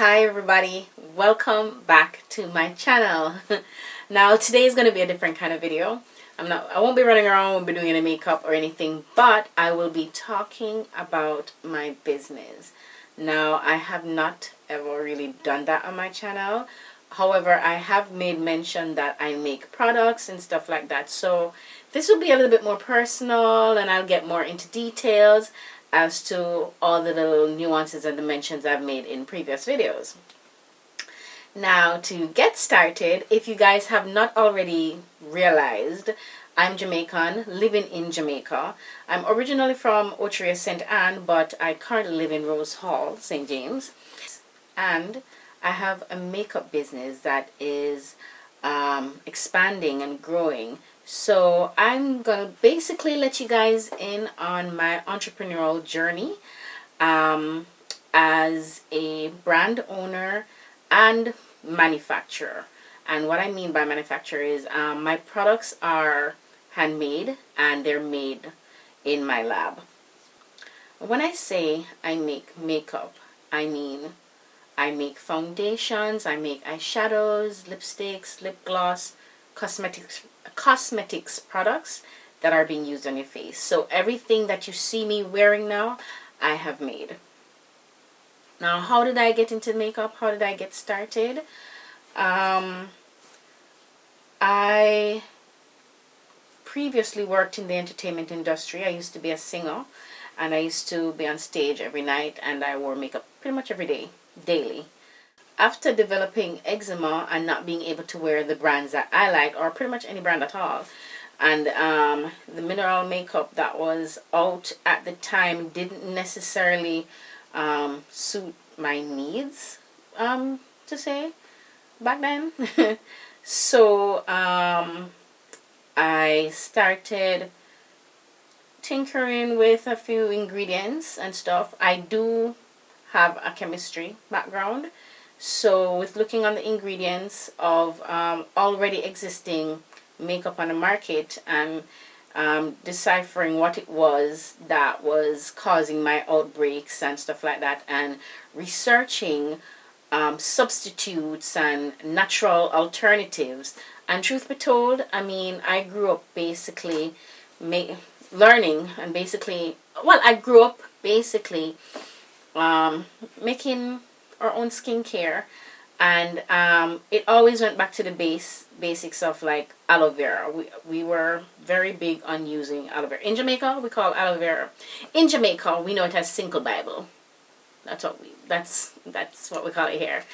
Hi everybody, welcome back to my channel. Now today is going to be a different kind of video. I won't be running around, won't be doing any makeup or anything, but I will be talking about my business. Now I have not ever really done that on my channel. However, I have made mention that I make products and stuff like that. So this will be a little bit more personal and I'll get more into details as to all the little nuances and dimensions I've made in previous videos. Now to get started, if you guys have not already realized, I'm Jamaican, living in Jamaica. I'm originally from Ochiria, St. Anne, but I currently live in Rose Hall, St. James. And I have a makeup business that is expanding and growing. So I'm going to basically let you guys in on my entrepreneurial journey as a brand owner and manufacturer. And what I mean by manufacturer is my products are handmade and they're made in my lab. When I say I make makeup, I mean I make foundations, I make eyeshadows, lipsticks, lip gloss, cosmetics products that are being used on your face. So everything that you see me wearing now, I have made. Now, how did I get into makeup? How did I get started? I previously worked in the entertainment industry. I used to be a singer and I used to be on stage every night, and I wore makeup pretty much every day, daily. After developing eczema and not being able to wear the brands that I like, or pretty much any brand at all, and the mineral makeup that was out at the time didn't necessarily suit my needs, to say, back then. So I started tinkering with a few ingredients and stuff. I do have a chemistry background. So with looking on the ingredients of already existing makeup on the market and deciphering what it was that was causing my outbreaks and stuff like that, and researching substitutes and natural alternatives. And truth be told, I mean, I grew up basically learning and basically, well, I grew up basically making our own skincare, and it always went back to the basics of like aloe vera. We were very big on using aloe vera. In Jamaica, we call aloe vera. In Jamaica, we know it as Cinco Bible. That's what we call it here.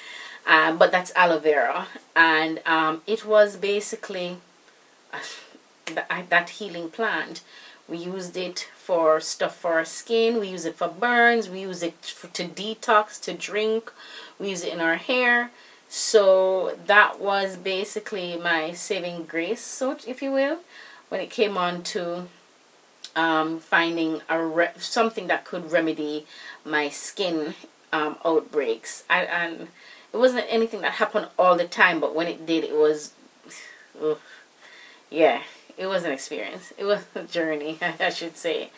But that's aloe vera, and it was basically that healing plant. We used it for stuff for our skin. We use it for burns. We use it to detox, to drink. We use it in our hair. So that was basically my saving grace, so if you will, when it came on to finding something that could remedy my skin outbreaks. And it wasn't anything that happened all the time, but when it did, it was, yeah. It was an experience. It was a journey, I should say.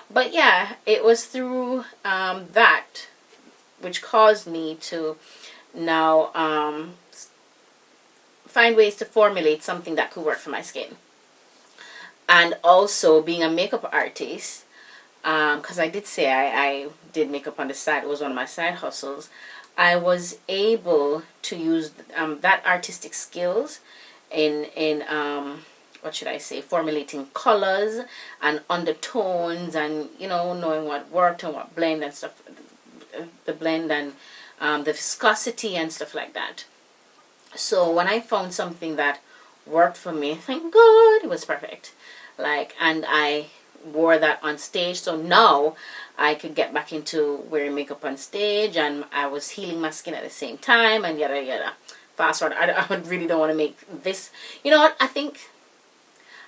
But yeah, it was through that which caused me to now find ways to formulate something that could work for my skin. And also being a makeup artist, because I did say I did makeup on the side. It was one of my side hustles. I was able to use that artistic skills in what should I say, formulating colors and undertones, and knowing what worked and what blend and stuff, the blend and the viscosity and stuff like that. So when I found something that worked for me, thank God, it was perfect. And I wore that on stage, so now I could get back into wearing makeup on stage, and I was healing my skin at the same time, and yada yada. Fast forward, I really don't want to make this, you know what,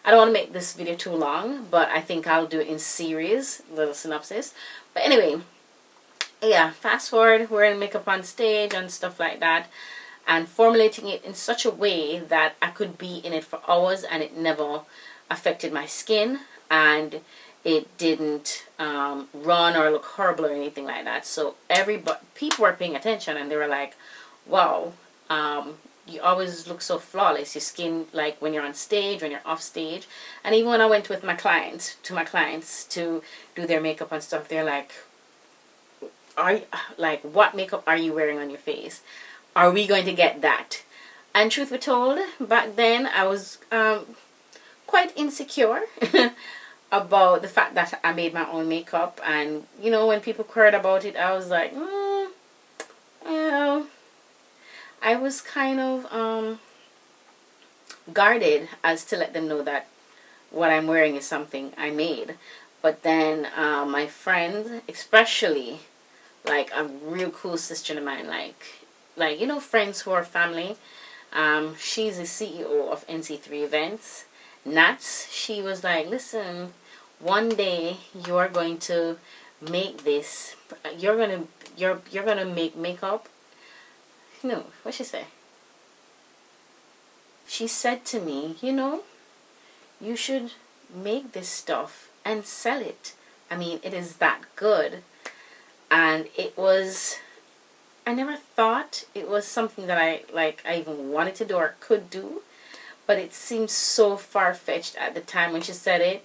I don't want to make this video too long, but I think I'll do it in series, little synopsis. But anyway, yeah, fast forward, wearing makeup on stage and stuff like that, and formulating it in such a way that I could be in it for hours and it never affected my skin, and It didn't run or look horrible or anything like that. So people were paying attention, and they were like, wow, you always look so flawless. Your skin, like when you're on stage, when you're off stage. And even when I went with my clients to do their makeup and stuff, they're like, what makeup are you wearing on your face? Are we going to get that? And truth be told, back then I was quite insecure about the fact that I made my own makeup. And, when people heard about it, I was like, I was kind of guarded as to let them know that what I'm wearing is something I made. But then my friends, especially like a real cool sister of mine, like friends who are family. She's the CEO of NC3 Events. Nats, she was like, listen, one day you are going to make this. You're gonna make makeup. No, what she say? She said to me, you should make this stuff and sell it. I mean, it is that good. And I never thought it was something that I even wanted to do or could do, but it seemed so far-fetched at the time when she said it.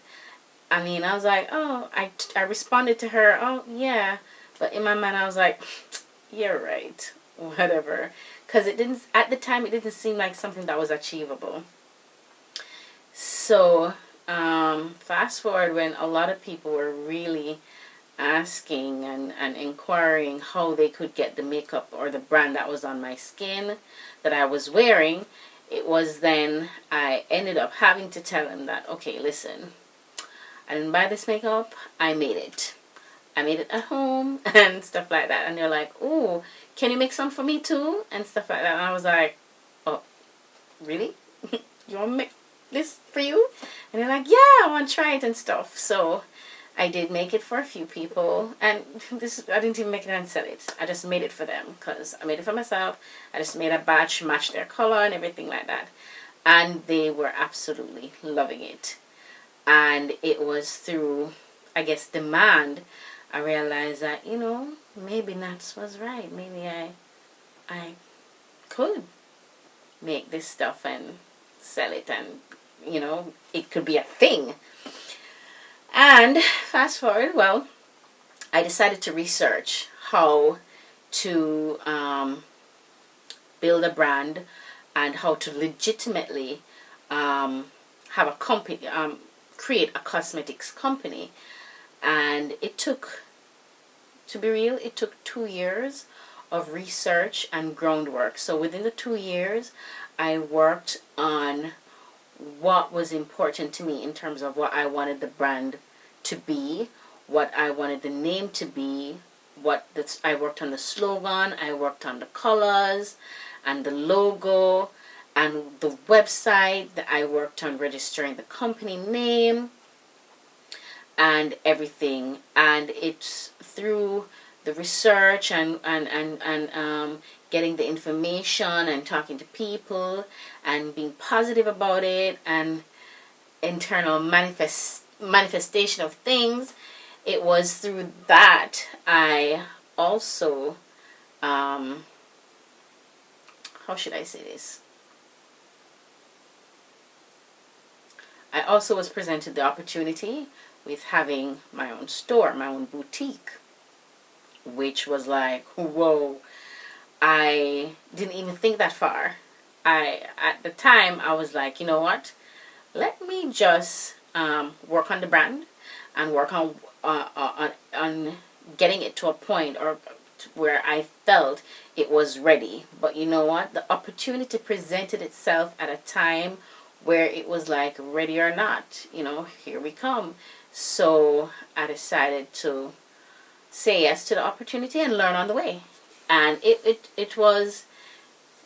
I mean, I was like, oh, I responded to her, oh, yeah. But in my mind, I was like, you're right, whatever. Because at the time, it didn't seem like something that was achievable. So, fast forward when a lot of people were really asking and inquiring how they could get the makeup or the brand that was on my skin that I was wearing, it was then I ended up having to tell them that, okay, listen, I didn't buy this makeup, I made it. I made it at home and stuff like that. And they're like, oh, can you make some for me too? And stuff like that. And I was like, oh, really? You want to make this for you? And they're like, yeah, I want to try it and stuff. So I did make it for a few people, and I didn't even make it and sell it. I just made it for them because I made it for myself. I just made a batch, match their color and everything like that. And they were absolutely loving it. And it was through, I guess, demand, I realized that, maybe Nats was right. Maybe I could make this stuff and sell it, and, it could be a thing. And fast forward, well, I decided to research how to build a brand and how to legitimately have a company, create a cosmetics company. And it took, to be real, it took 2 years of research and groundwork. So within the 2 years, I worked on what was important to me in terms of what I wanted the brand to be, what I wanted the name to be, I worked on the slogan, I worked on the colors and the logo and the website, that I worked on registering the company name and everything. And it's through the research and getting the information and talking to people and being positive about it and internal manifestation of things. It was through that I also, how should I say this? I also was presented the opportunity with having my own store, my own boutique, which was like, whoa, I didn't even think that far. At the time, I was like, you know what? Let me just work on the brand and work on getting it to a point or where I felt it was ready. But you know what? The opportunity presented itself at a time where it was like, ready or not, here we come. So I decided to say yes to the opportunity and learn on the way. And it was,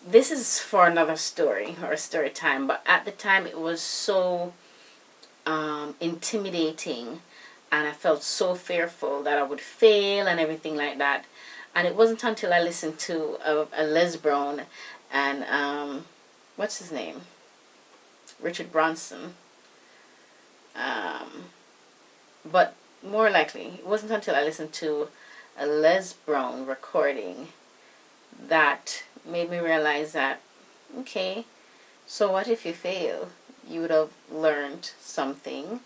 this is for another story or a story time, but at the time it was so intimidating, and I felt so fearful that I would fail and everything like that. And it wasn't until I listened to a Les Brown and what's his name, Richard Branson, But more likely, it wasn't until I listened to a Les Brown recording that made me realize that, okay, so what if you fail? You would have learned something,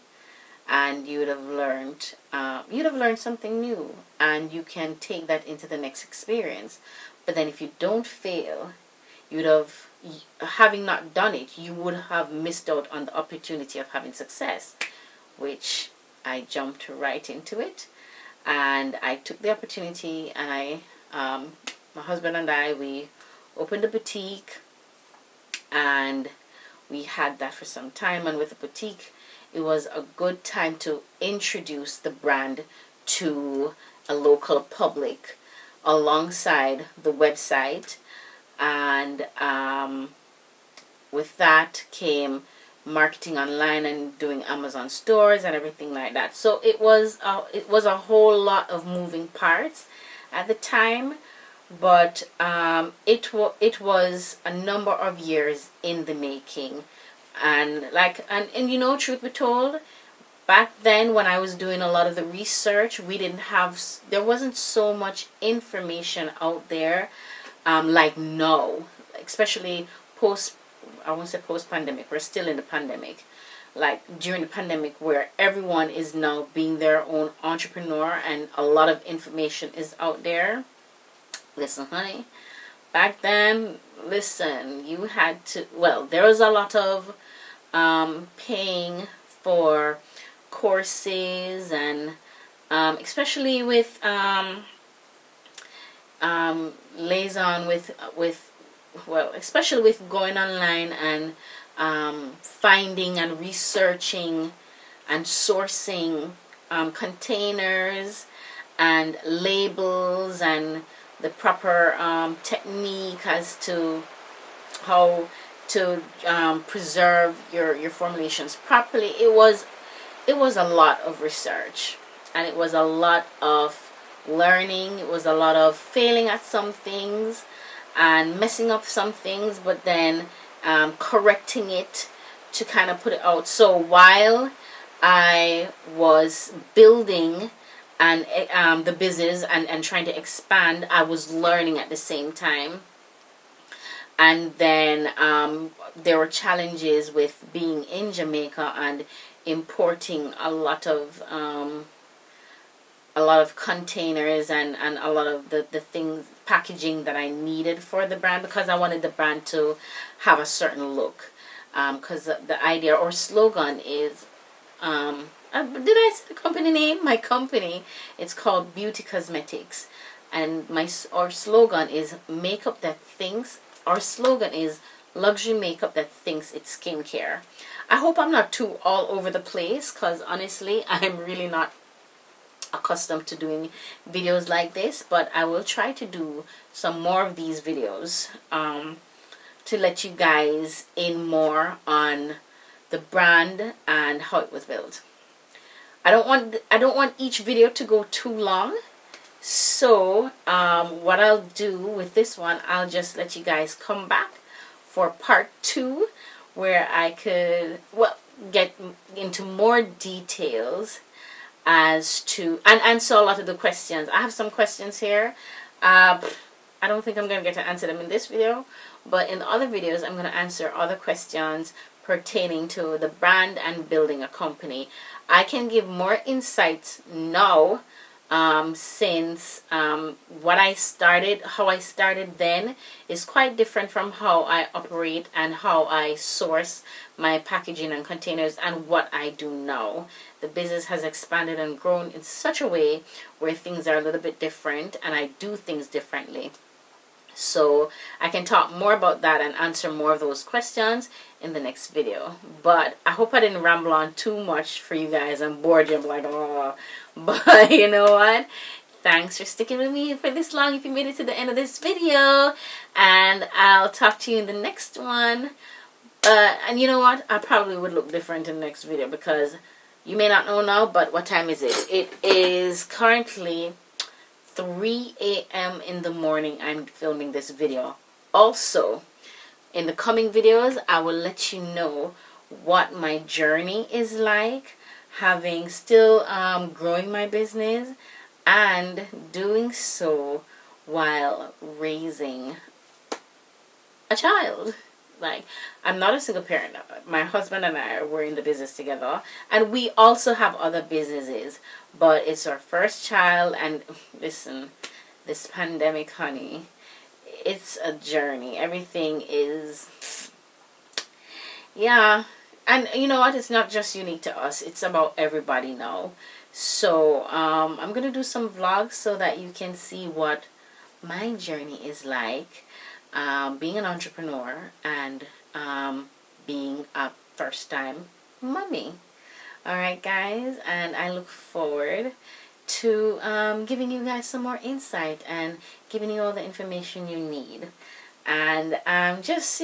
and you'd have learned something new, and you can take that into the next experience. But then if you don't fail, you'd have, having not done it, you would have missed out on the opportunity of having success, which I jumped right into it, and I took the opportunity, and my husband and I, we opened a boutique, and we had that for some time. And with the boutique, it was a good time to introduce the brand to a local public alongside the website. And with that came marketing online and doing Amazon stores and everything like that. So it was a whole lot of moving parts at the time, but it was a number of years in the making. And you know, truth be told, back then when I was doing a lot of the research, there wasn't so much information out there like now, especially I won't say post pandemic, we're still in the pandemic, like during the pandemic, where everyone is now being their own entrepreneur and a lot of information is out there. Listen, honey, back then, listen, you had to, well, there was a lot of paying for courses, and especially with liaison with well, especially with going online and finding and researching and sourcing containers and labels and the proper technique as to how to preserve your formulations properly. It was a lot of research, and it was a lot of learning. It was a lot of failing at some things and messing up some things, but then correcting it to kind of put it out. So while I was building and the business and trying to expand, I was learning at the same time. And then there were challenges with being in Jamaica and importing a lot of containers and a lot of the things, packaging that I needed for the brand, because I wanted the brand to have a certain look. Because the idea or slogan is, did I say the company name? My company, it's called Butecosmetics, and our slogan is makeup that thinks. Our slogan is luxury makeup that thinks it's skincare. I hope I'm not too all over the place, because honestly, I'm really not accustomed to doing videos like this, but I will try to do some more of these videos to let you guys in more on the brand and how it was built. I don't want each video to go too long, so what I'll do with this one, I'll just let you guys come back for part 2, where I could get into more details as to and answer a lot of the questions. I have some questions here. I don't think I'm going to get to answer them in this video, but in the other videos I'm going to answer other questions pertaining to the brand and building a company. I can give more insights now, since how I started then is quite different from how I operate and how I source my packaging and containers and what I do now. The business has expanded and grown in such a way where things are a little bit different and I do things differently. So I can talk more about that and answer more of those questions in the next video. But I hope I didn't ramble on too much for you guys and bored you. I'm like, oh. But you know what? Thanks for sticking with me for this long if you made it to the end of this video. And I'll talk to you in the next one. And you know what? I probably would look different in the next video, because you may not know now, but what time is it? It is currently 3 a.m. in the morning. I'm filming this video. Also, in the coming videos, I will let you know what my journey is like, having still growing my business and doing so while raising a child. Like, I'm not a single parent. My husband and I were in the business together, and we also have other businesses, but it's our first child. And listen, this pandemic, honey, it's a journey. Everything is, yeah. And you know what? It's not just unique to us. It's about everybody now. So I'm gonna do some vlogs so that you can see what my journey is like, being an entrepreneur and being a first time mommy. Alright, guys, and I look forward to giving you guys some more insight and giving you all the information you need. And just,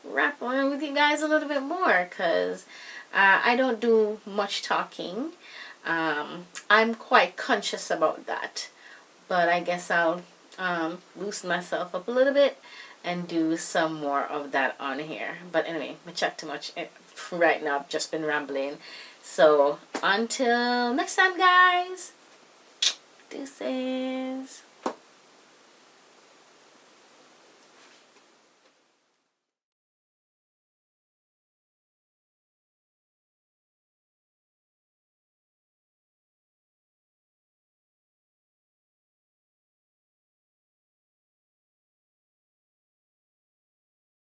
wrap on with you guys a little bit more, because I don't do much talking. I'm quite conscious about that. But I guess I'll loosen myself up a little bit and do some more of that on here. But anyway, I chat too much right now. I've just been rambling. So until next time, guys. Deuces.